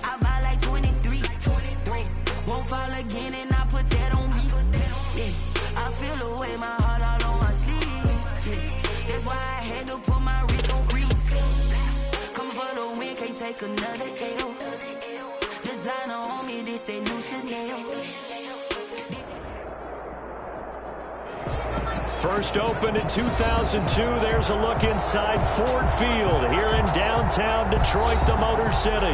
I buy like 23. Won't fall again and I put that on me. Yeah, I feel the way, my heart all on my sleeve. Yeah, that's why I had to put my wrist on freeze. Coming for the win, can't take another L. Designer on me, this that new Chanel. First opened in 2002. There's a look inside Ford Field here in downtown Detroit, the Motor City.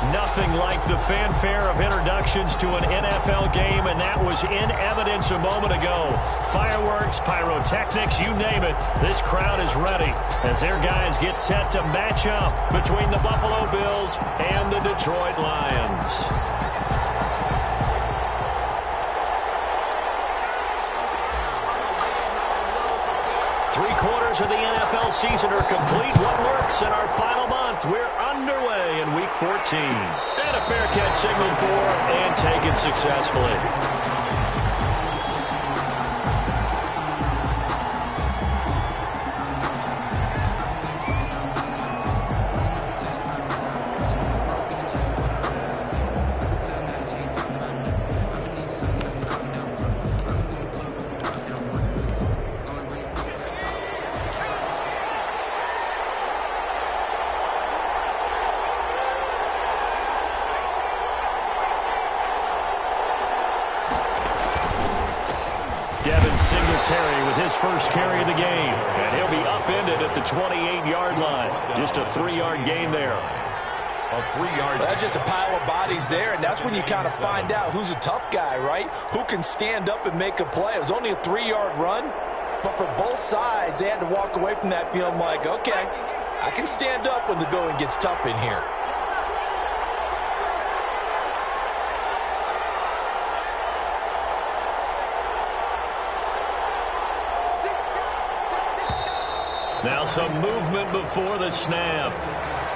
Nothing like the fanfare of introductions to an NFL game, and that was in evidence a moment ago. Fireworks, pyrotechnics, you name it. This crowd is ready as their guys get set to match up between the Buffalo Bills and the Detroit Lions. Three-quarters of the NFL season are complete. What works in our final month? We're underway in Week 14. And a fair catch signaled for and taken successfully. With his first carry of the game, and he'll be upended at the 28-yard line. Just a 3-yard gain there. A 3-yard. That's just a pile of bodies there, and that's when you kind of find out who's a tough guy, right? Who can stand up and make a play. It was only a 3-yard run, but for both sides, they had to walk away from that feeling like, okay, I can stand up when the going gets tough in here. Now some movement before the snap.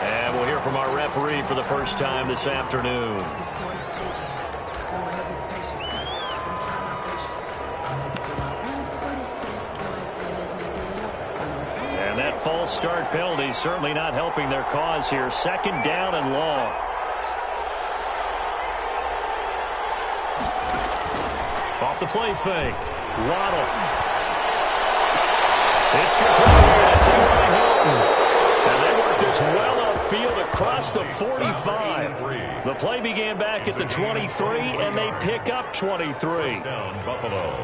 And we'll hear from our referee for the first time this afternoon. And that false start penalty certainly not helping their cause here. Second down and long. Off the play fake. Waddle. It's complete to T.Y. Hilton. And they work this well upfield across the 45. The play began back at the 23, and they pick up 23. Down Buffalo.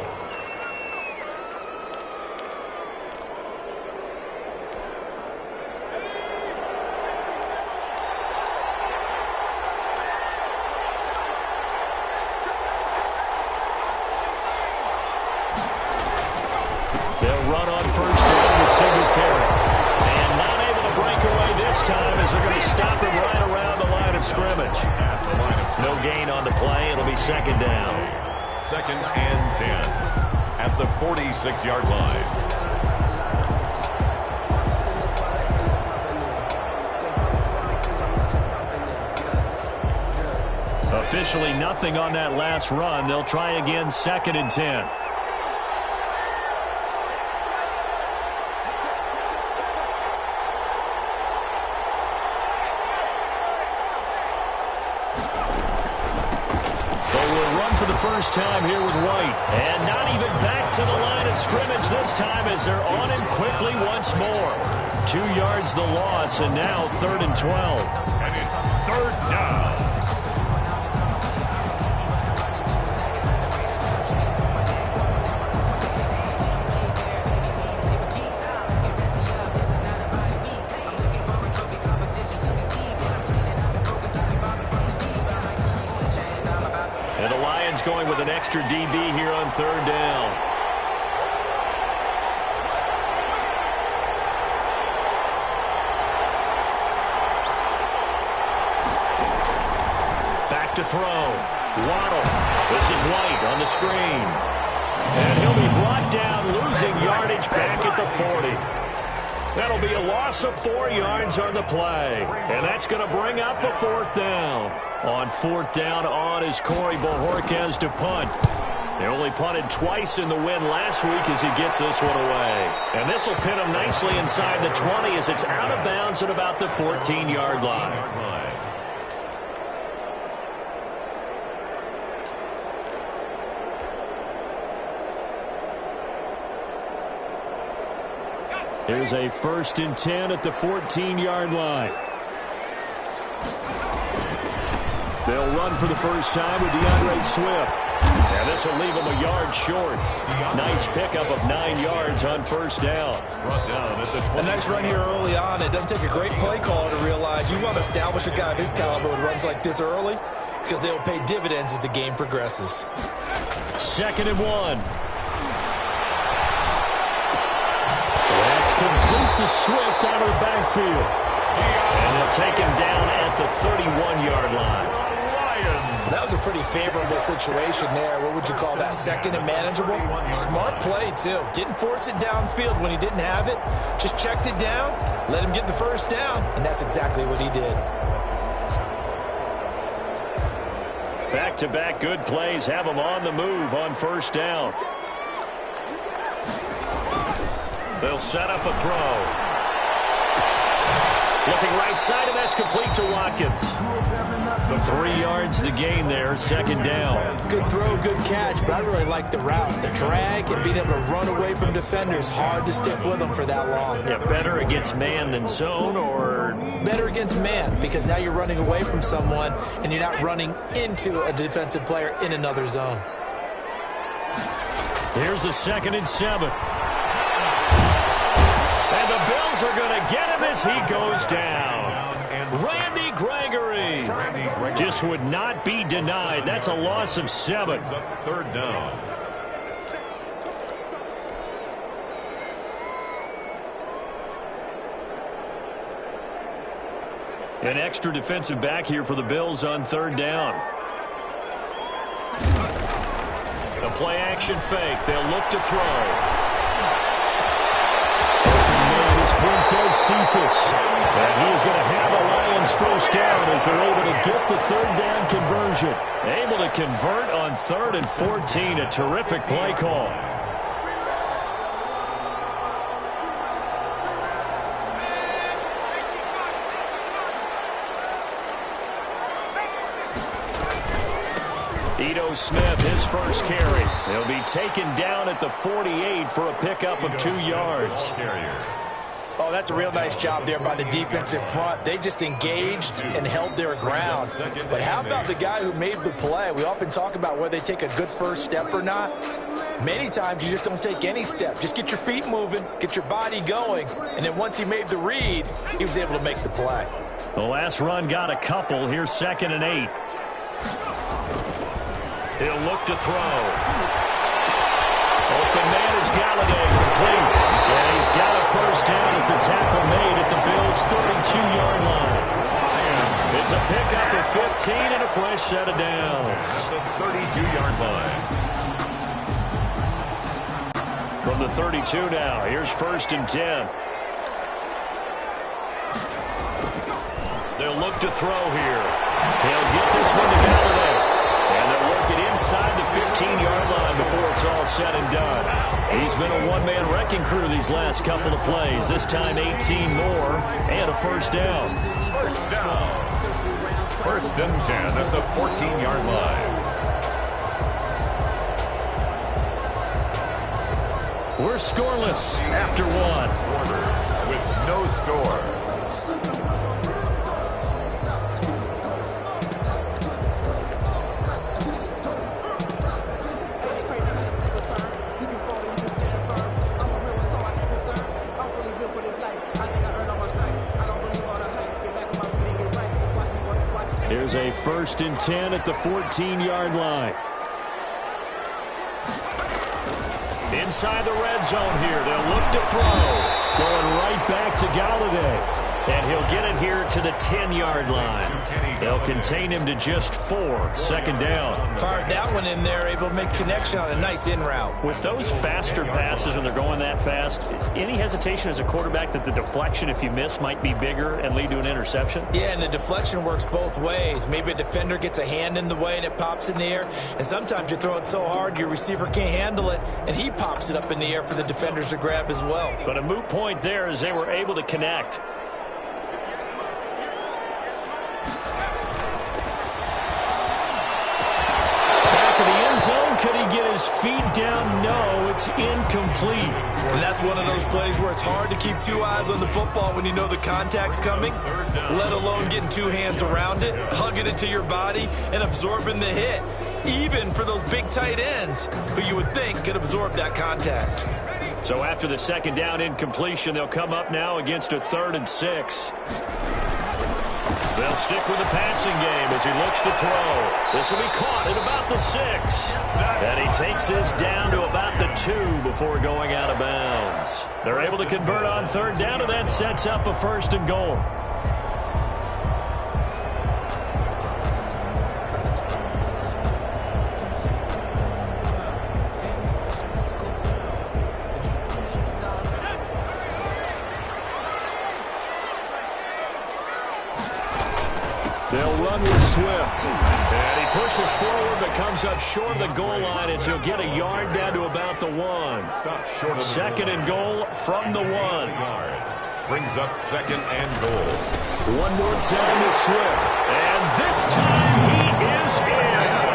And not able to break away this time as they're going to stop him right around the line of scrimmage. No gain on the play. It'll be second down. 2nd and 10 at the 46-yard line. Officially nothing on that last run. They'll try again 2nd and 10. First time here with White, and not even back to the line of scrimmage this time as they're on him quickly once more. 2 yards the loss, and now 3rd and 12. And it's 3rd down. Going with an extra DB here on 3rd down. Back to throw. Waddle. This is White on the screen. And he'll be brought down, losing yardage back at the 40. That'll be a loss of 4 yards on the play. And that's going to bring up the 4th down. On 4th down, on is Corey Bojorquez to punt. They only punted twice in the win last week as he gets this one away. And this will pin him nicely inside the 20 as it's out of bounds at about the 14-yard line. Here's a 1st and 10 at the 14-yard line. They'll run for the first time with DeAndre Swift. And this will leave him a yard short. Nice pickup of 9 yards on first down. A nice run here early on. It doesn't take a great play caller to realize you want to establish a guy of his caliber who runs like this early because they'll pay dividends as the game progresses. 2nd and 1. That's complete to Swift out of the backfield. And they'll take him down at the 31-yard line. That was a pretty favorable situation there. What would you call that? 2nd and manageable? Smart play, too. Didn't force it downfield when he didn't have it. Just checked it down, let him get the first down, and that's exactly what he did. Back-to-back good plays have him on the move on first down. They'll set up a throw. Looking right side, and that's complete to Watkins. 3 yards the gain there, 2nd down. Good throw, good catch, but I really like the route. The drag and being able to run away from defenders, hard to stick with them for that long. Yeah, better against man than zone, or? Better against man, because now you're running away from someone, and you're not running into a defensive player in another zone. Here's a 2nd and 7. And the Bills are going to get him as he goes down. Randy Gregory just would not be denied. That's a loss of 7. 3rd down. An extra defensive back here for the Bills on 3rd down. A play-action fake. They'll look to throw. Quintez Cephas. And he is going to have a Lions first down as they're able to get the 3rd down conversion. Able to convert on 3rd and 14. A terrific play call. Ito Smith, his first carry. He'll be taken down at the 48 for a pickup of 2 yards. Oh, that's a real nice job there by the defensive front. They just engaged and held their ground. But how about the guy who made the play? We often talk about whether they take a good first step or not. Many times you just don't take any step. Just get your feet moving, get your body going, and then once he made the read, he was able to make the play. The last run got a couple. Here's 2nd and 8. He'll look to throw. Open man is Galladay, complete. And he's got a first down as a tackle made at the Bills' 32-yard line. It's a pickup of 15 and a fresh set of downs. The 32-yard line. From the 32 now, here's 1st and 10. They'll look to throw here. He'll get this one to Galladay. And they'll work it inside the 15-yard line before it's all said and done. He's been a one-man wrecking crew these last couple of plays. This time 18 more and a first down. First down. 1st and 10 at the 14-yard line. We're scoreless after 1. Quarter with no score. Here's a 1st and 10 at the 14-yard line. Inside the red zone here. They'll look to throw. Going right back to Galladay. And he'll get it here to the 10-yard line. They'll contain him to just 4. Second down. Fired that one in there, able to make connection on a nice in route. With those faster passes when they're going that fast, any hesitation as a quarterback that the deflection, if you miss, might be bigger and lead to an interception? Yeah, and the deflection works both ways. Maybe a defender gets a hand in the way and it pops in the air. And sometimes you throw it so hard your receiver can't handle it, and he pops it up in the air for the defenders to grab as well. But a moot point there as they were able to connect. Zone. Could he get his feet down? No, it's incomplete. And that's one of those plays where it's hard to keep two eyes on the football when you know the contact's coming, let alone getting two hands around it, hugging it to your body, and absorbing the hit, even for those big tight ends who you would think could absorb that contact. So after the second down incompletion, they'll come up now against a 3rd and 6. They'll stick with the passing game as he looks to throw. This will be caught at about the 6. And he takes this down to about the 2 before going out of bounds. They're able to convert on 3rd down, and that sets up a 1st and goal. They'll run with Swift. And he pushes forward but comes up short of the goal line as he'll get a yard down to about the 1. Second and goal from the 1. Brings up 2nd and goal. One more time with Swift. And this time he is in.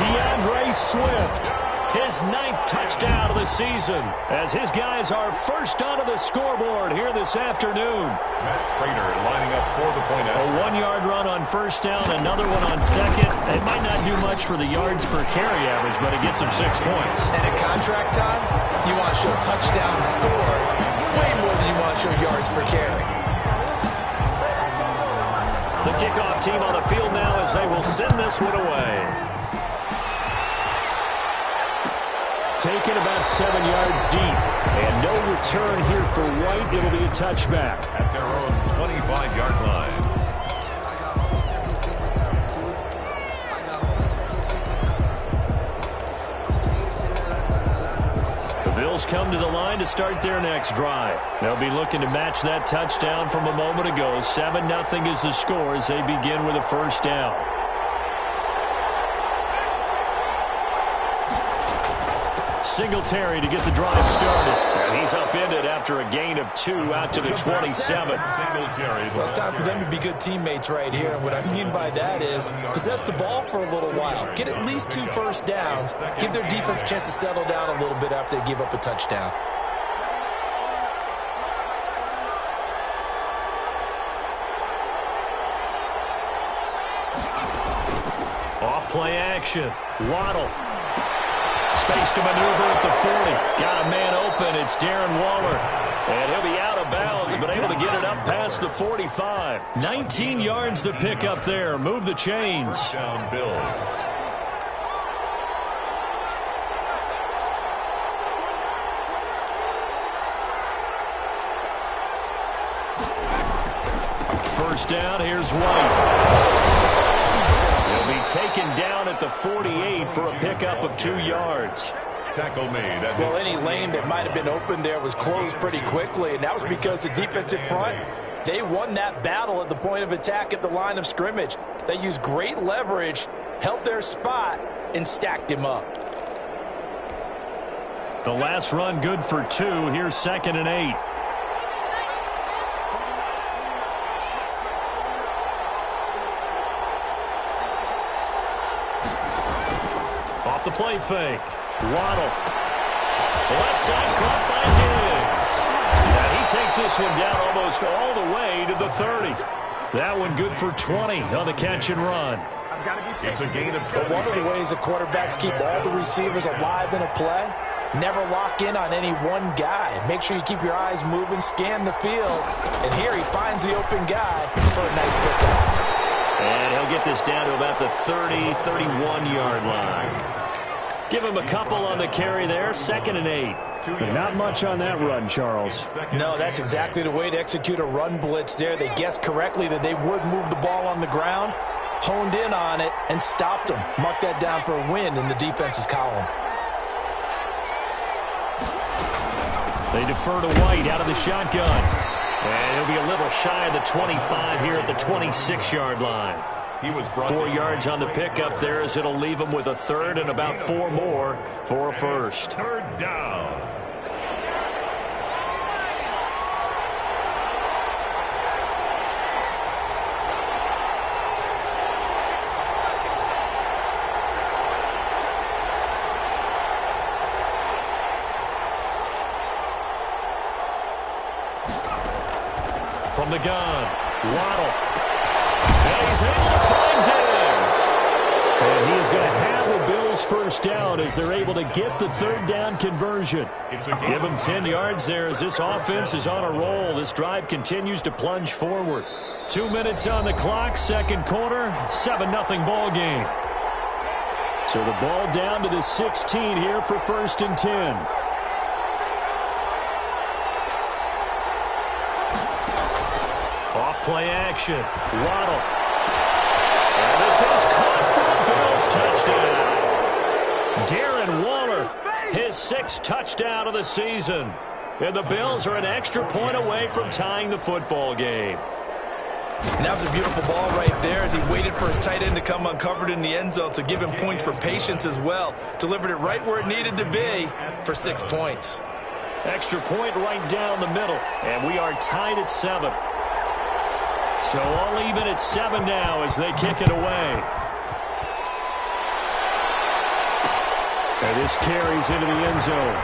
DeAndre Swift. His 9th touchdown of the season as his guys are first onto the scoreboard here this afternoon. Matt Prater lining up for the point out. A 1-yard run on 1st down, another one on 2nd. It might not do much for the yards per carry average, but it gets him 6 points. And at contract time, you want to show touchdown scored way more than you want to show yards per carry. The kickoff team on the field now as they will send this one away. Taken about 7 yards deep. And no return here for White. It'll be a touchback. At their own 25-yard line. The Bills come to the line to start their next drive. They'll be looking to match that touchdown from a moment ago. 7-0 is the score as they begin with a 1st down. Singletary to get the drive started. And he's upended after a gain of 2 out to the 27. Well, it's time for them to be good teammates right here. And what I mean by that is possess the ball for a little while. Get at least 2 first downs. Give their defense a chance to settle down a little bit after they give up a touchdown. Off play action. Waddle. Space to maneuver at the 40. Got a man open. It's Darren Waller. And he'll be out of bounds, but able to get it up past the 45. 19 yards to pick up there. Move the chains. Down Bills. First down, here's White. He'll be taken down at the 48 for a pickup of 2 yards. Tackle made. Well, any lane that might have been open there was closed pretty quickly, and that was because the defensive front, they won that battle at the point of attack at the line of scrimmage. They used great leverage, held their spot, and stacked him up. The last run good for 2. Here's 2nd and 8. Off the play fake. Waddle. Left side caught by Diggs. And he takes this one down almost all the way to the 30. That one good for 20 on the catch and run. It's a gain of 20. But one of the ways the quarterbacks keep all the receivers alive in a play, never lock in on any one guy. Make sure you keep your eyes moving, scan the field. And here he finds the open guy for a nice pickup. And he'll get this down to about the 30, 31-yard line. Give him a couple on the carry there, 2nd and 8. But not much on that run, Charles. No, that's exactly the way to execute a run blitz there. They guessed correctly that they would move the ball on the ground, honed in on it, and stopped them. Mark that down for a win in the defense's column. They defer to White out of the shotgun. And he'll be a little shy of the 25 here at the 26-yard line. He was 4 yards on the pickup there as it'll leave him with a 3rd and about 4 more for a 1st. 3rd down. From the gun, Waddle. And he's able to find Diggs. And he is going to have the Bills' 1st down as they're able to get the 3rd down conversion. Give him 10 yards there as this offense is on a roll. This drive continues to plunge forward. 2 minutes on the clock, 2nd quarter, 7-0 ball game. So the ball down to the 16 here for 1st and 10. Play action. Waddle. And this is caught for the Bills touchdown. Darren Waller, his 6th touchdown of the season. And the Bills are an extra point away from tying the football game. And that was a beautiful ball right there as he waited for his tight end to come uncovered in the end zone, so give him points for patience as well. Delivered it right where it needed to be for 6 points. Extra point right down the middle. And we are tied at 7. So all even at 7 now as they kick it away. And this carries into the end zone.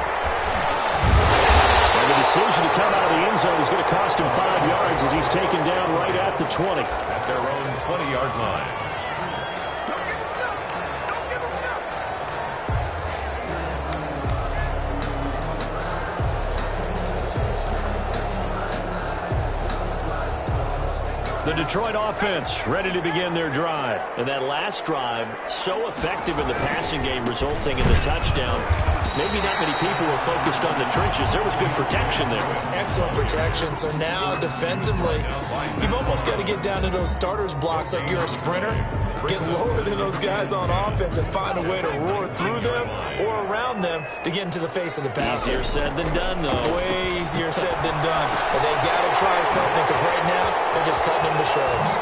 And the decision to come out of the end zone is going to cost him 5 yards as he's taken down right at the 20. At their own 20-yard line. The Detroit offense ready to begin their drive. And that last drive, so effective in the passing game, resulting in the touchdown. Maybe not many people were focused on the trenches. There was good protection there. Excellent protection. So now, defensively, you've almost got to get down to those starters blocks like you're a sprinter. Get lower than those guys on offense and find a way to roar through them or around them to get into the face of the passer. Easier said than done, though. Way easier said than done. But they got to try something because right now they're just cutting him to shreds.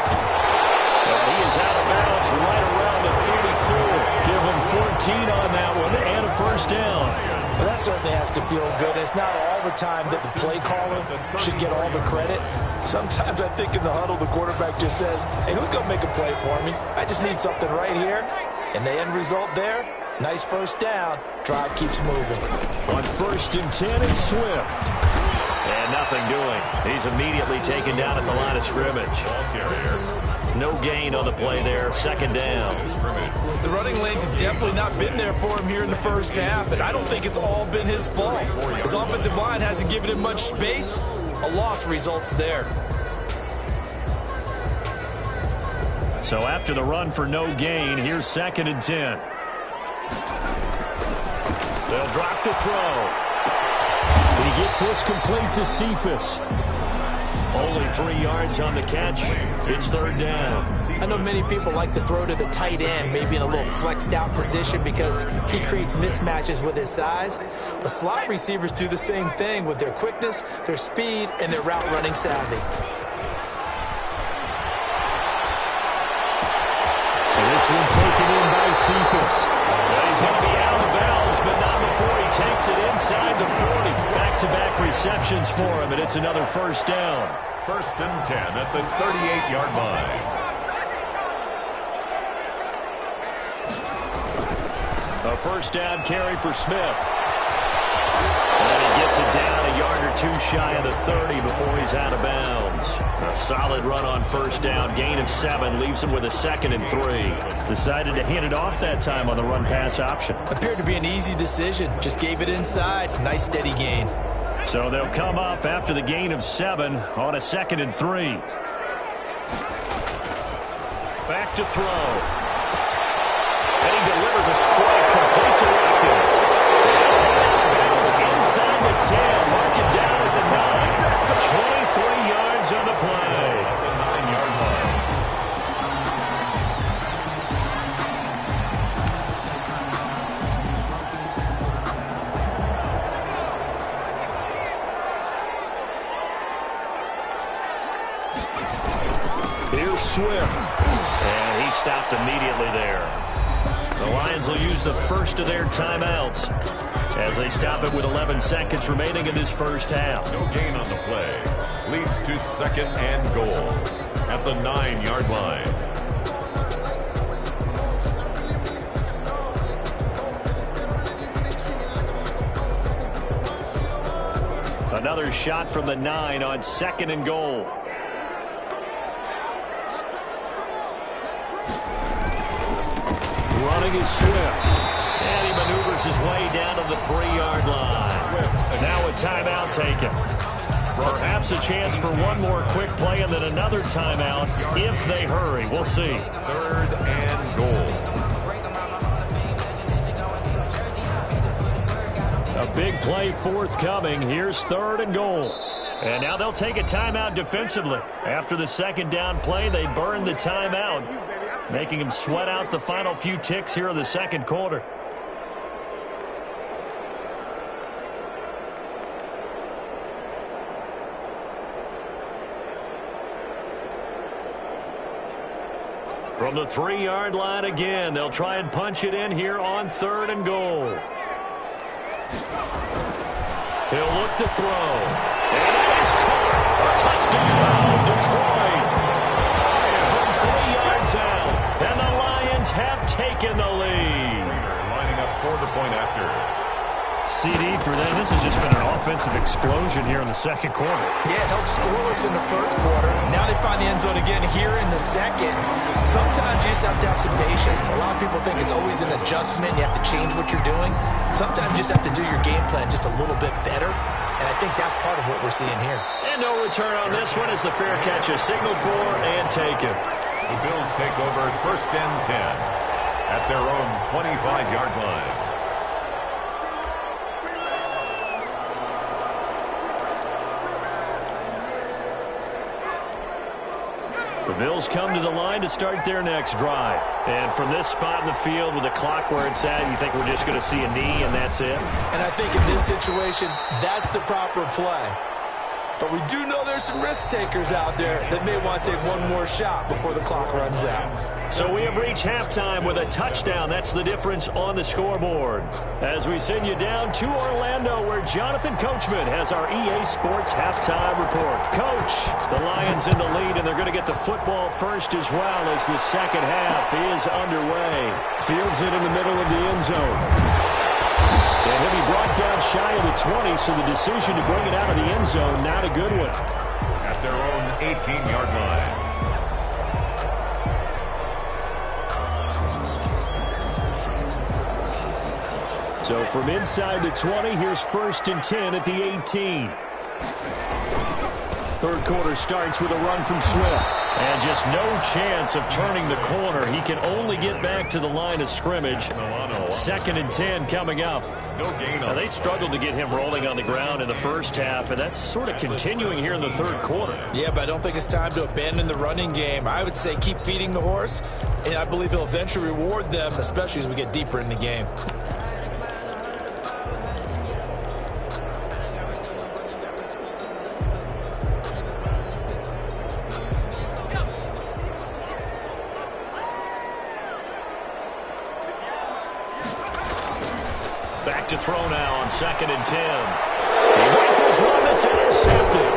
Well, he is out of bounds right around the 34. Give him 14 on that one and a 1st down. Well, that certainly has to feel good. It's not all the time that the play caller should get all the credit. Sometimes I think in the huddle, the quarterback just says, hey, who's going to make a play for me? I just need something right here. And the end result there, nice 1st down. Drive keeps moving. On 1st and 10, it's Swift. And nothing doing. He's immediately taken down at the line of scrimmage. No gain on the play there. 2nd down. The running lanes have definitely not been there for him here in the 1st half, and I don't think it's all been his fault. His offensive line hasn't given him much space. A loss results there. So after the run for no gain, here's 2nd and 10. They'll drop the throw. He gets this complete to Cephas. Only 3 yards on the catch. It's 3rd down. I know many people like to throw to the tight end, maybe in a little flexed out position because he creates mismatches with his size. The slot receivers do the same thing with their quickness, their speed, and their route running savvy. And this one taken in by Cephas. Well, he's going to be out of bounds, but not before he takes it inside the 40. Back-to-back receptions for him, and it's another 1st down. 1st and 10 at the 38-yard line. A 1st down carry for Smith. And he gets it down a yard or 2 shy of the 30 before he's out of bounds. A solid run on 1st down. Gain of 7 leaves him with a 2nd and 3. Decided to hand it off that time on the run-pass option. Appeared to be an easy decision. Just gave it inside. Nice steady gain. So they'll come up after the gain of 7 on a 2nd and 3. Back to throw. And he delivers a strike complete directions. Bounce inside the 10. Mark it down at the 9. 23 yards on the play. The 9-yard line. Here's Swift. And he stopped immediately there. The Lions will use the first of their timeouts as they stop it with 11 seconds remaining in this first half. No gain on the play. Leads to 2nd and goal at the 9-yard line. Another shot from the 9 on 2nd and goal. Running is Swift. And he maneuvers his way down to the 3-yard line. Now a timeout taken. Perhaps a chance for one more quick play and then another timeout if they hurry. We'll see. 3rd and goal. A big play forthcoming. Here's 3rd and goal. And now they'll take a timeout defensively. After the 2nd down play, they burn the timeout, making him sweat out the final few ticks here in the 2nd quarter. From the 3-yard line again, they'll try and punch it in here on 3rd and goal. He'll look to throw. And it is caught. Touchdown, Detroit. From 3 yards out. And the Lions have taken the lead. Lining up for the point after. CD for them. This has just been an offensive explosion here in the 2nd quarter. Yeah, it held scoreless in the 1st quarter. Now they find the end zone again here in the 2nd. Sometimes you just have to have some patience. A lot of people think it's always an adjustment. You have to change what you're doing. Sometimes you just have to do your game plan just a little bit better. And I think that's part of what we're seeing here. And no return on this one as the fair catch is signaled for and taken. The Bills take over 1st and 10 at their own 25-yard line. The Bills come to the line to start their next drive. And from this spot in the field with the clock where it's at, you think we're just going to see a knee and that's it? And I think in this situation, that's the proper play. But we do know there's some risk takers out there that may want to take one more shot before the clock runs out. So we have reached halftime with a touchdown. That's the difference on the scoreboard. As we send you down to Orlando, where Jonathan Coachman has our EA Sports halftime report. Coach, the Lions in the lead, and they're going to get the football first as well as the 2nd half is underway. Fields it in the middle of the end zone. And he'll be brought down shy of the 20, so the decision to bring it out of the end zone, not a good one. At their own 18-yard line. So from inside the 20, here's 1st and 10 at the 18. 3rd quarter starts with a run from Swift. And just no chance of turning the corner. He can only get back to the line of scrimmage. 2nd and 10 coming up. No gain on. Now, they struggled to get him rolling on the ground in the 1st half, and that's sort of continuing here in the 3rd quarter. Yeah, but I don't think it's time to abandon the running game. I would say keep feeding the horse, and I believe he'll eventually reward them, especially as we get deeper in the game. Back to throw now on 2nd and 10. He rifles one that's intercepted.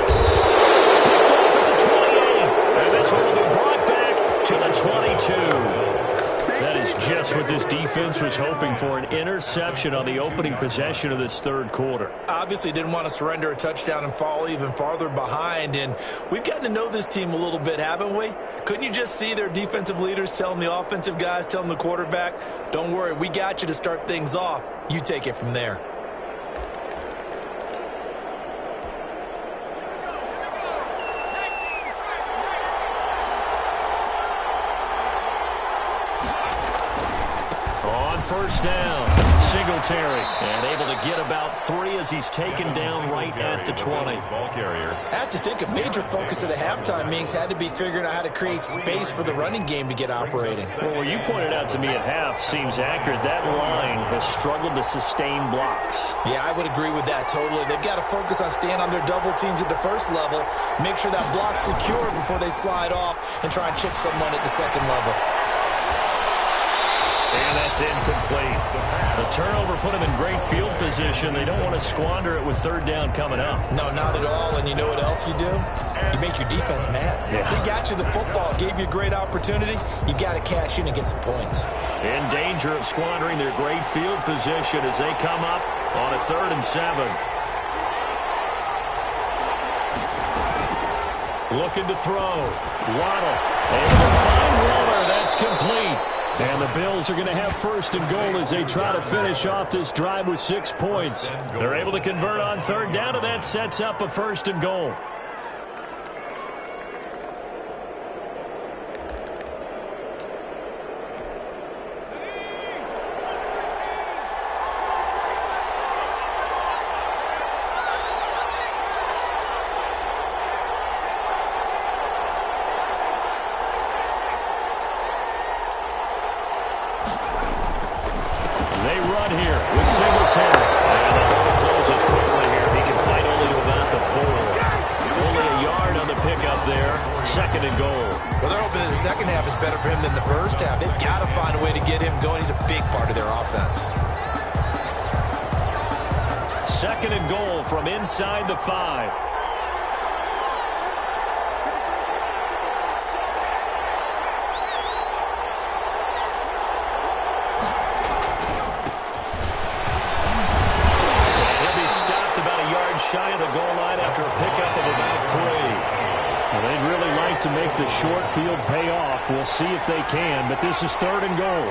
Picked off at the 28. And this one will be brought back to the 22. That is just what this defense was hoping for, an interception on the opening possession of this 3rd quarter. Obviously didn't want to surrender a touchdown and fall even farther behind, and we've gotten to know this team a little bit, haven't we? Couldn't you just see their defensive leaders telling the offensive guys, telling the quarterback, don't worry, we got you to start things off. You take it from there. On 1st down. Singletary. And able to get about 3 as he's taken down right at the 20. I have to think a major focus of the halftime meetings had to be figuring out how to create space for the running game to get operating. Well, what you pointed out to me at half seems accurate. That line has struggled to sustain blocks. Yeah, I would agree with that totally. They've got to focus on staying on their double teams at the first level, make sure that block's secure before they slide off and try and chip someone at the second level. And that's incomplete. The turnover put them in great field position. They don't want to squander it with third down coming up. No, not at all. And you know what else you do? You make your defense mad. Yeah. They got you the football, gave you a great opportunity. You got to cash in and get some points. In danger of squandering their great field position as they come up on a 3rd and 7. Looking to throw. Waddle. Able to find Waller. That's complete. And the Bills are going to have 1st and goal as they try to finish off this drive with 6 points. They're able to convert on 3rd down, and that sets up a 1st and goal. They run here with Singletary. And the ball closes quickly here. He can fight only to about the 4. Only a yard on the pickup there. 2nd and goal. Well, they're hoping that the second half is better for him than the first half. They've got to find a way to get him going. He's a big part of their offense. 2nd and goal from inside the 5. Shy of the goal line after a pickup of about 3. Well, they'd really like to make the short field pay off. We'll see if they can, but this is 3rd and goal.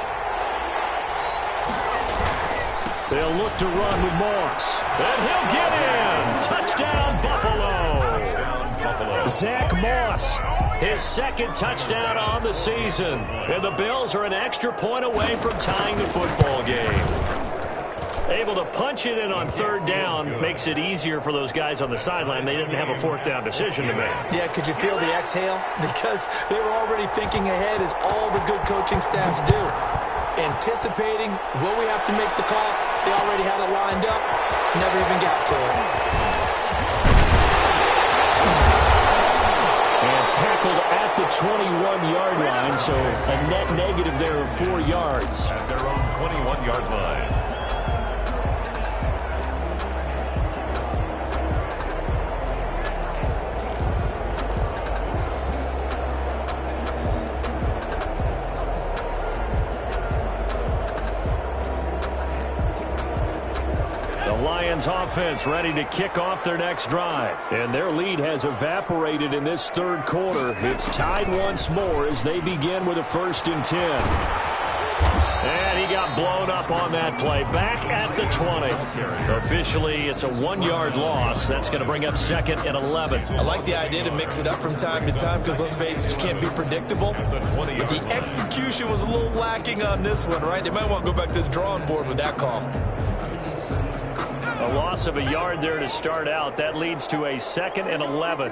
They'll look to run with Moss. And he'll get in. Touchdown, Buffalo. Zach Moss, his 2nd touchdown on the season. And the Bills are an extra point away from tying the football game. Able to punch it in on 3rd down makes it easier for those guys on the sideline. They didn't have a 4th down decision to make. Yeah, could you feel the exhale? Because they were already thinking ahead, as all the good coaching staffs do. Anticipating, will we have to make the call? They already had it lined up. Never even got to it. And tackled at the 21-yard line, so a net negative there of 4 yards. At their own 21-yard line. Lions offense ready to kick off their next drive. And their lead has evaporated in this 3rd quarter. It's tied once more as they begin with a 1st and 10. And he got blown up on that play. Back at the 20. Officially, it's a 1-yard loss. That's going to bring up 2nd and 11. I like the idea to mix it up from time to time because, let's face it, you can't be predictable. But the execution was a little lacking on this one, right? They might want to go back to the drawing board with that call. A loss of a yard there to start out. That leads to a 2nd and 11.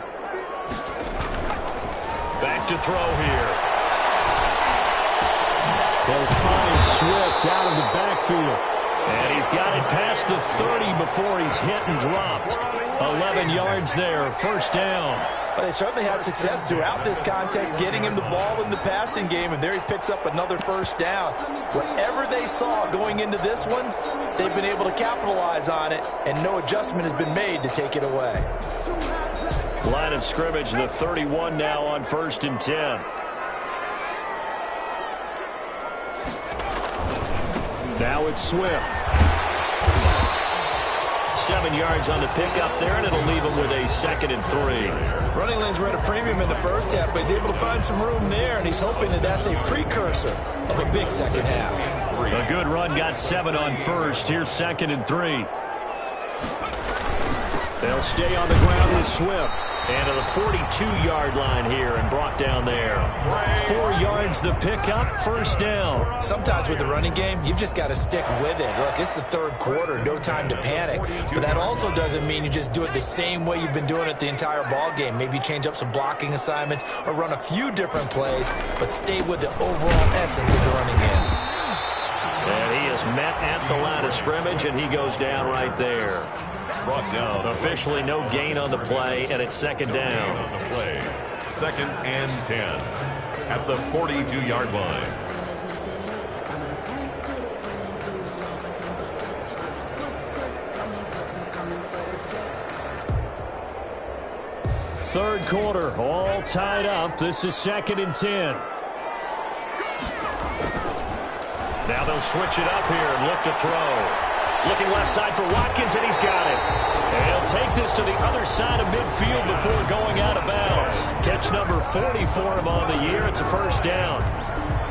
Back to throw here. They'll find Swift out of the backfield. And he's got it past the 30 before he's hit and dropped. 11 yards there, 1st down. But they certainly had success throughout this contest, getting him the ball in the passing game, and there he picks up another 1st down. Whatever they saw going into this one, they've been able to capitalize on it, and no adjustment has been made to take it away. Line of scrimmage, the 31 now on 1st and 10. Now it's Swift. 7 yards on the pickup there, and it'll leave him with a 2nd and 3. Running lanes were at a premium in the first half, but he's able to find some room there, and he's hoping that that's a precursor of a big second half. A good run got 7 on 1st. Here's 2nd and 3. They'll stay on the ground with Swift. And to the 42-yard line here and brought down there. 4 yards the pickup, first down. Sometimes with the running game, you've just got to stick with it. Look, it's the third quarter, no time to panic. But that also doesn't mean you just do it the same way you've been doing it the entire ball game. Maybe change up some blocking assignments or run a few different plays, but stay with the overall essence of the running game. And he is met at the line of scrimmage, and he goes down right there. Brought down. Officially no gain on the play, and it's second down. On the play. 2nd and 10 at the 42-yard line. Third quarter, all tied up. This is 2nd and 10. Now they'll switch it up here and look to throw. Looking left side for Watkins, and he's got it. And he'll take this to the other side of midfield before going out of bounds. Catch number 40 for him on the year. It's a first down.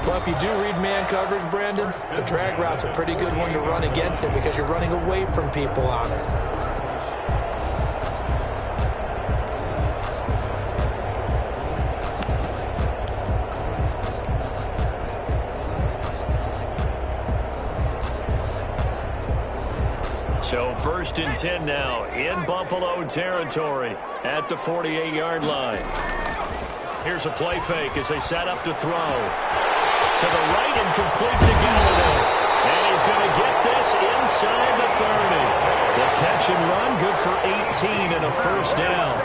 Well, if you do read man coverage, Brandon, the drag route's a pretty good one to run against it because you're running away from people on it. So 1st and 10 now in Buffalo territory at the 48-yard line. Here's a play fake as they set up to throw. To the right and complete to Galladay. And he's going to get this inside the 30. The catch and run good for 18 and a first down.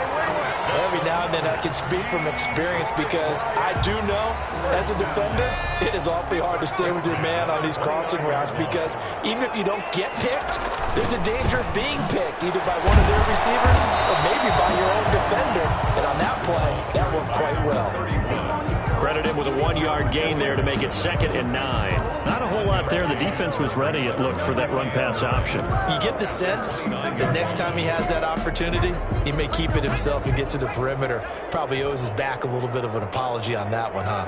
Every now and then I can speak from experience because I do know, as a defender, it is awfully hard to stay with your man on these crossing routes because even if you don't get picked, there's a danger of being picked either by one of their receivers or maybe by your own defender. And on that play, that worked quite well. Credit him with a 1-yard gain there to make it 2nd and 9. Not a whole lot there. The defense was ready, it looked, for that run-pass option. You get the sense that next time he has that opportunity, he may keep it himself and get to the perimeter. Probably owes his back a little bit of an apology on that one, huh?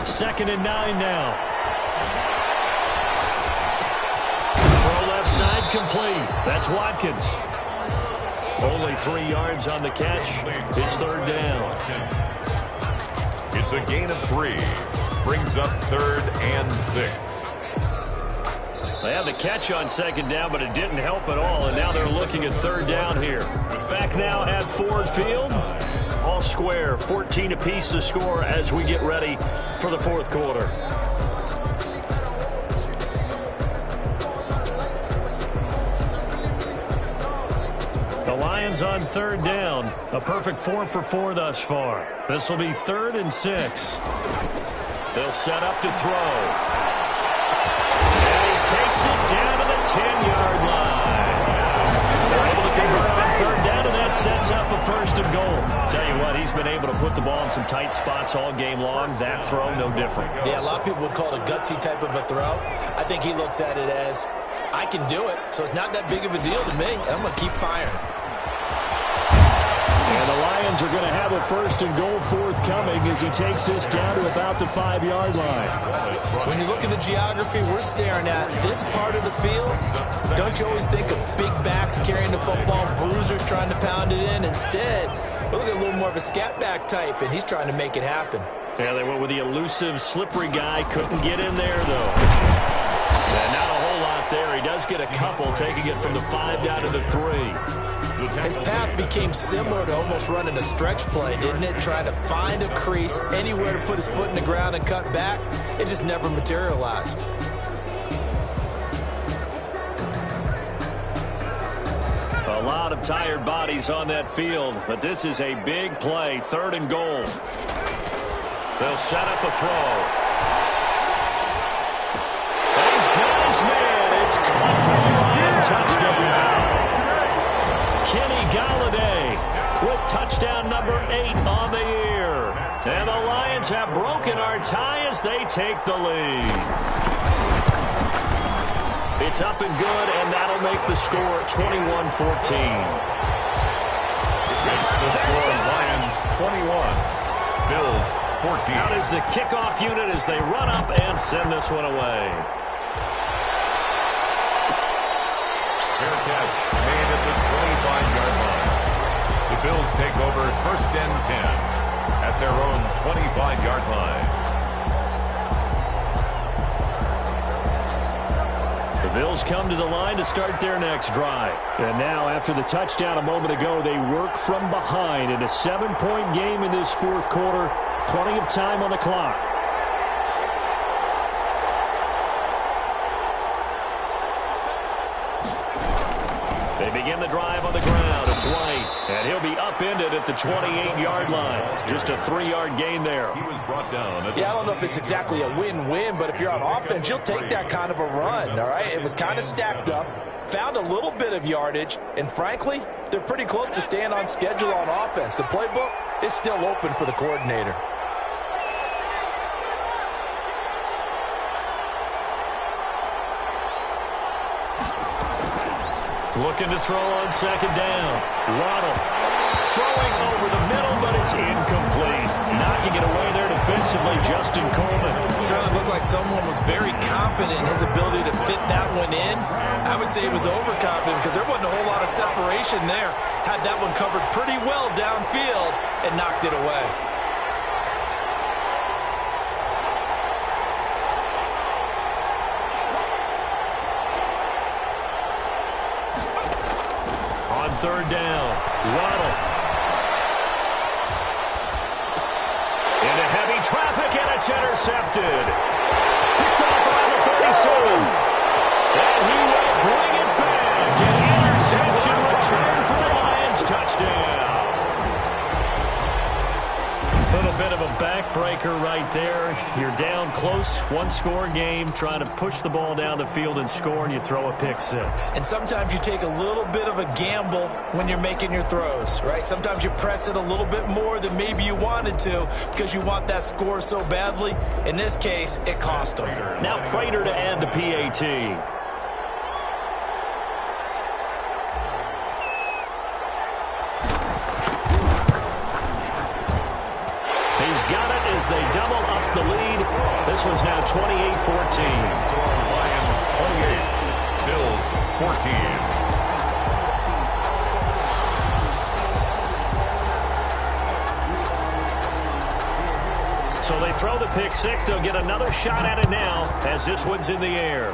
2nd and 9 now. Throw left side complete. That's Watkins. Only 3 yards on the catch. It's 3rd down. It's a gain of 3. Brings up 3rd and 6. They had the catch on 2nd down, but it didn't help at all, and now they're looking at 3rd down here. Back now at Ford Field. All square, 14 apiece to score as we get ready for the 4th quarter. The Lions on 3rd down. A perfect 4 for 4 thus far. This will be 3rd and 6. They'll set up to throw. And he takes it down to the 10-yard line. They're able to convert on 3rd down, and that sets up a 1st and goal. Tell you what, he's been able to put the ball in some tight spots all game long. That throw, no different. Yeah, a lot of people would call it a gutsy type of a throw. I think he looks at it as, I can do it, so it's not that big of a deal to me, and I'm going to keep firing. And the Lions are going to have a 1st and goal forthcoming as he takes this down to about the 5-yard line. When you look at the geography we're staring at, this part of the field, don't you always think of big backs carrying the football, bruisers trying to pound it in? Instead, look at a little more of a scat back type, and he's trying to make it happen. Yeah, they went with the elusive, slippery guy. Couldn't get in there, though. Yeah, not a whole lot there. He does get a couple, taking it from the 5 down to the 3. His path became similar to almost running a stretch play, didn't it? Trying to find a crease, anywhere to put his foot in the ground and cut back. It just never materialized. A lot of tired bodies on that field, but this is a big play, 3rd and goal. They'll set up a throw. He's got his man. It's caught for the Lion touchdown. Kenny Galladay with touchdown number 8 on the year. And the Lions have broken our tie as they take the lead. It's up and good, and that'll make the score 21-14. Makes the score Lions 21, Bills 14. Out is the kickoff unit as they run up and send this one away. Fair catch made at the 25-yard line. The Bills take over first and 10 at their own 25-yard line. The Bills come to the line to start their next drive. And now, after the touchdown a moment ago, they work from behind in a 7-point game in this fourth quarter. Plenty of time on the clock. They begin the drive on the ground. It's White, and he'll be upended at the 28-yard line. Just a 3-yard gain there. He was brought down. I don't know if it's exactly a win-win, but if you're on offense, you'll take that kind of a run, all right? It was kind of stacked up, found a little bit of yardage, and frankly, they're pretty close to staying on schedule on offense. The playbook is still open for the coordinator. Looking to throw on second down. Waddle throwing over the middle, but it's incomplete. Knocking it away there defensively, Justin Coleman. Certainly looked like someone was very confident in his ability to fit that one in. I would say he was overconfident because there wasn't a whole lot of separation there. Had that one covered pretty well downfield and knocked it away. Third down. Waddle. Into heavy traffic, and it's intercepted. Picked off around the 37. And he will bring it back. An interception return for the Lions. Touchdown. A little bit of a backbreaker right there. You're down close, one-score game, trying to push the ball down the field and score, and you throw a pick six. And sometimes you take a little bit of a gamble when you're making your throws, right? Sometimes you press it a little bit more than maybe you wanted to because you want that score so badly. In this case, it cost them. Now Prater to add the PAT. As they double up the lead. This one's now 28-14. Lions 28, Bills 14. So they throw the pick six. They'll get another shot at it now as this one's in the air.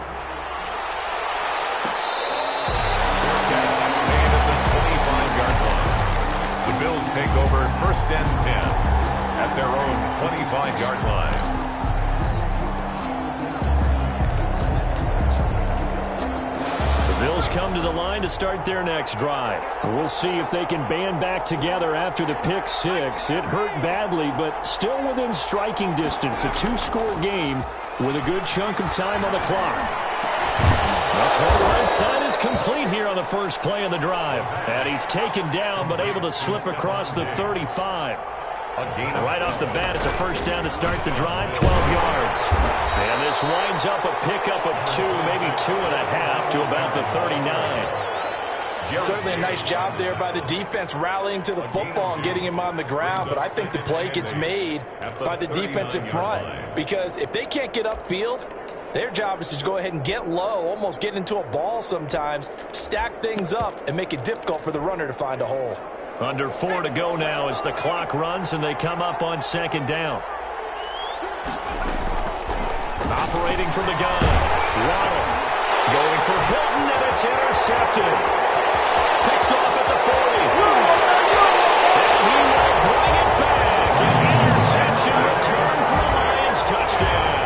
Made at the 25-yard line. The Bills take over first and 10 at their own 25-yard line. The Bills come to the line to start their next drive. We'll see if they can band back together after the pick six. It hurt badly, but still within striking distance. A two-score game with a good chunk of time on the clock. The far right side is complete here on the first play of the drive. And he's taken down, but able to slip across the 35. Right off the bat, it's a first down to start the drive, 12 yards. And this winds up a pickup of 2, maybe 2.5 to about the 39. Certainly a nice job there by the defense rallying to the football and getting him on the ground, but I think the play gets made by the defensive front because if they can't get upfield, their job is to go ahead and get low, almost get into a ball sometimes, stack things up, and make it difficult for the runner to find a hole. Under 4 to go now as the clock runs and they come up on second down. Operating from the gun. Waddle going for Hilton, and it's intercepted. Picked off at the 40. And he will bring it back. An interception return for the Lions. Touchdown.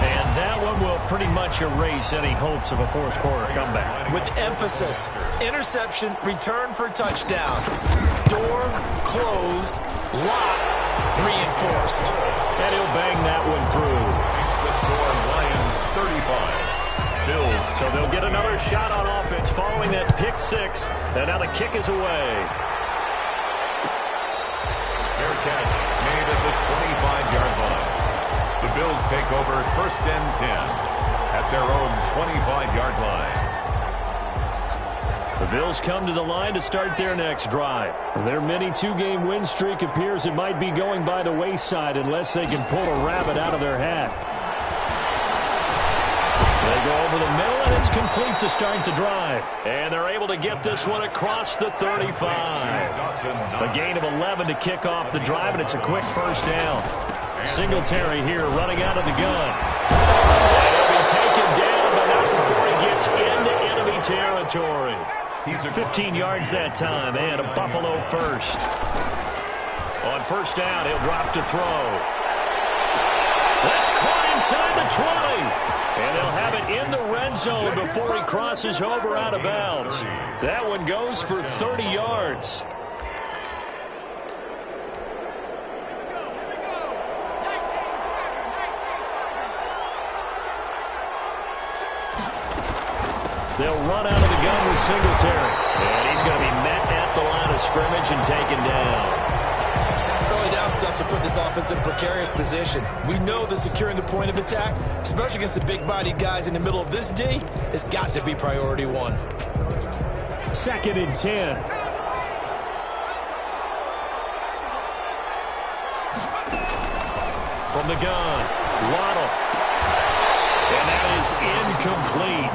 And that one will pretty much erase any hopes of a fourth quarter comeback. With emphasis, interception, return for touchdown. Door closed, locked, reinforced. And he'll bang that one through. Makes the score Lions 35. Bills. So they'll get another shot on offense following that pick six. And now the kick is away. Fair catch made at the 25-yard line. The Bills take over first and 10 at their own 25-yard line. The Bills come to the line to start their next drive. Their mini two-game win streak appears it might be going by the wayside unless they can pull a rabbit out of their hat. They go over the middle, and complete to start the drive. And they're able to get this one across the 35. A gain of 11 to kick off the drive, and it's a quick first down. Singletary here running out of the gun. And he'll be taken down, but not before he gets into enemy territory. 15 yards that time, and a Buffalo first. On first down, he'll drop to throw. That's caught inside the 20. And they'll have it in the red zone before he crosses over out of bounds. That one goes for 30 yards. They'll run out of the gun with Singletary. And he's going to be met at the line of scrimmage and taken down. Early down stuff to put this offense in a precarious position. We know that securing the point of attack, especially against the big-bodied guys in the middle of this D, has got to be priority one. 2nd and 10. From the gun, Waddle. And that is incomplete.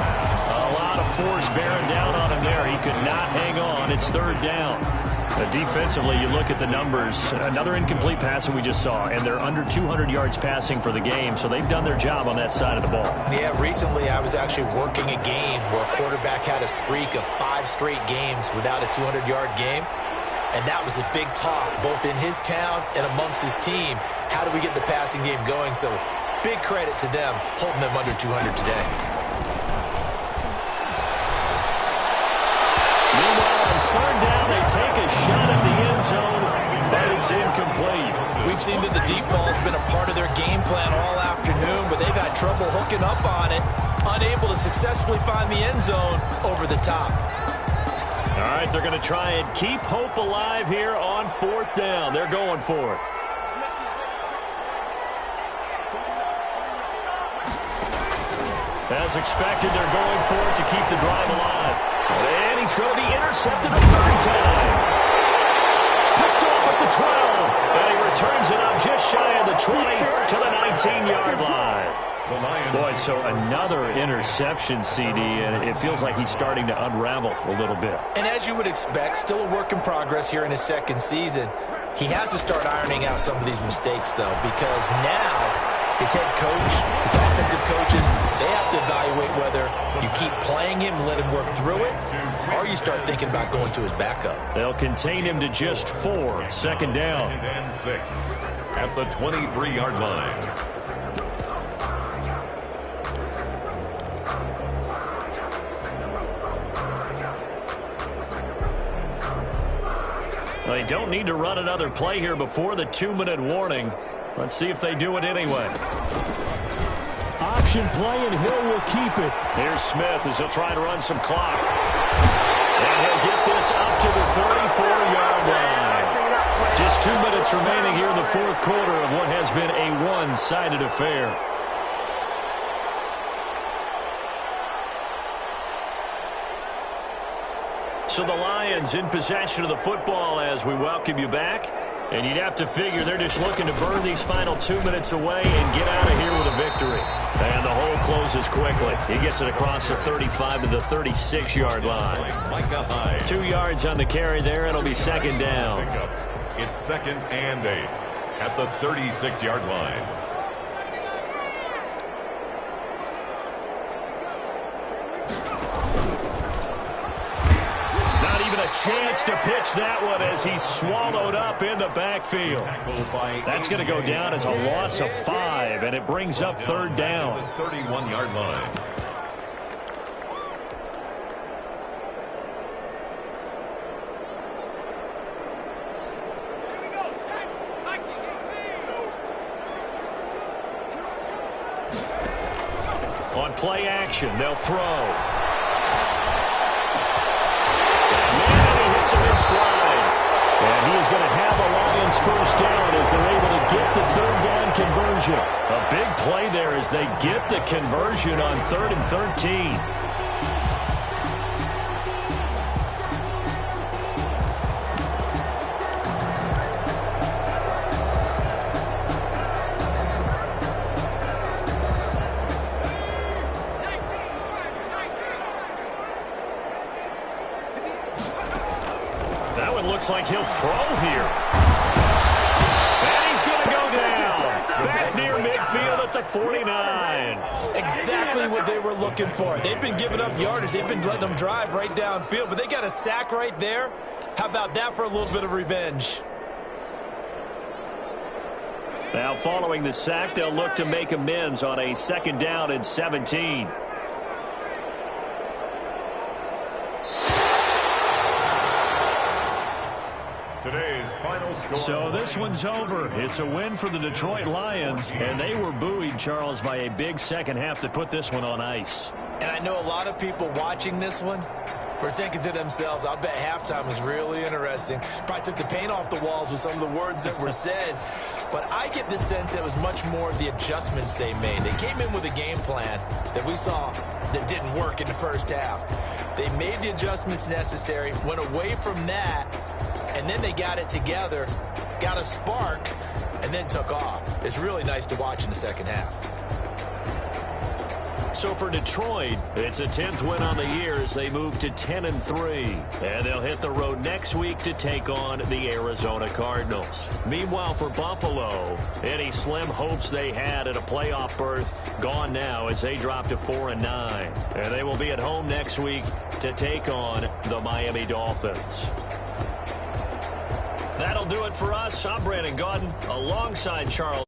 A lot of force bearing down on him there. He could not hang on. It's 3rd down. Defensively, you look at the numbers. Another incomplete passing we just saw, and they're under 200 yards passing for the game, so they've done their job on that side of the ball. Yeah, recently I was actually working a game where a quarterback had a streak of 5 straight games without a 200-yard game, and that was a big talk both in his town and amongst his team. How do we get the passing game going? So big credit to them holding them under 200 today. Meanwhile, on 3rd down, they take a shot at the end zone, but it's incomplete. We've seen that the deep ball has been a part of their game plan all afternoon, but they've had trouble hooking up on it, unable to successfully find the end zone over the top. All right, they're going to try and keep hope alive here on 4th down. They're going for it. As expected, they're going for it to keep the drive alive. And he's going to be intercepted a 3rd time. Picked off at the 12. And he returns it up just shy of the 20 to the 19-yard line. Boy, so another interception, CD, and it feels like he's starting to unravel a little bit. And as you would expect, still a work in progress here in his 2nd season. He has to start ironing out some of these mistakes, though, because now his head coach, his offensive coaches, they have to evaluate whether you keep playing him and let him work through it, or you start thinking about going to his backup. They'll contain him to just 4. 2nd down. And 6 at the 23-yard line. They don't need to run another play here before the 2-minute warning. Let's see if they do it anyway. Option play, and Hill will keep it. Here's Smith as he'll try to run some clock. And he'll get this up to the 34-yard line. Just 2 minutes remaining here in the 4th quarter of what has been a one-sided affair. So the Lions in possession of the football as we welcome you back. And you'd have to figure they're just looking to burn these final 2 minutes away and get out of here with a victory. And the hole closes quickly. He gets it across the 35 to the 36-yard line. 2 yards on the carry there. It'll be 2nd down. It's 2nd and 8 at the 36-yard line. Chance to pitch that one as he's swallowed up in the backfield. That's going to go down as a loss of 5, and it brings up 3rd down. 31-yard line. On play action, they'll throw. In stride. And he is going to have a Lions 1st down as they're able to get the 3rd down conversion. A big play there as they get the conversion on 3rd and 13. looks like he'll throw here. And he's going to go down. Back near midfield at the 49. Exactly what they were looking for. They've been giving up yardage. They've been letting them drive right downfield, but they got a sack right there. How about that for a little bit of revenge? Now, following the sack, they'll look to make amends on a 2nd down and 17. Today's final score. So this one's over. It's a win for the Detroit Lions, and they were buoyed, Charles, by a big second half to put this one on ice. And I know a lot of people watching this one were thinking to themselves, I bet halftime was really interesting. Probably took the paint off the walls with some of the words that were said. But I get the sense it was much more of the adjustments they made. They came in with a game plan that we saw that didn't work in the first half. They made the adjustments necessary, went away from that, and then they got it together, got a spark, and then took off. It's really nice to watch in the second half. So for Detroit, it's a 10th win on the year as they move to 10-3. And they'll hit the road next week to take on the Arizona Cardinals. Meanwhile, for Buffalo, any slim hopes they had at a playoff berth gone now as they drop to 4-9. And they will be at home next week to take on the Miami Dolphins. That'll do it for us. I'm Brandon Gaudin alongside Charles.